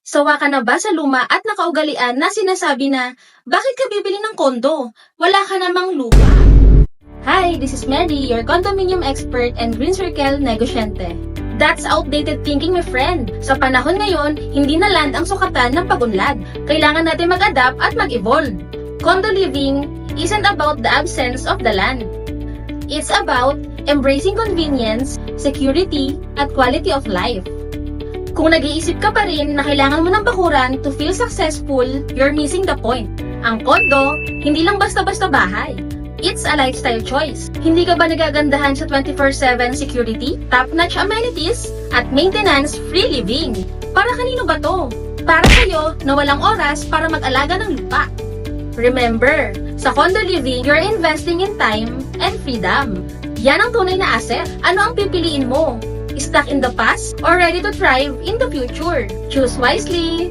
Sawa ka na ba sa luma at nakaugalian na sinasabi na, bakit ka bibili ng kondo? Wala ka namang lupa. Hi, this is Mary, your condominium expert and Green Circle negosyante. That's outdated thinking, my friend. Sa panahon ngayon, hindi na land ang sukatan ng pagunlad. Kailangan natin mag-adapt at mag-evolve. Condo living isn't about the absence of the land. It's about embracing convenience, security, at quality of life. Kung nag-iisip ka pa rin na kailangan mo ng bakuran to feel successful, you're missing the point. Ang kondo, hindi lang basta-basta bahay. It's a lifestyle choice. Hindi ka ba nagagandahan sa 24/7 security, top-notch amenities, at maintenance-free living? Para kanino ba to? Para sa'yo na walang oras para mag-alaga ng lupa. Remember, sa condo living, you're investing in time and freedom. Yan ang tunay na asset. Ano ang pipiliin mo? Stuck in the past or ready to thrive in the future? Choose wisely!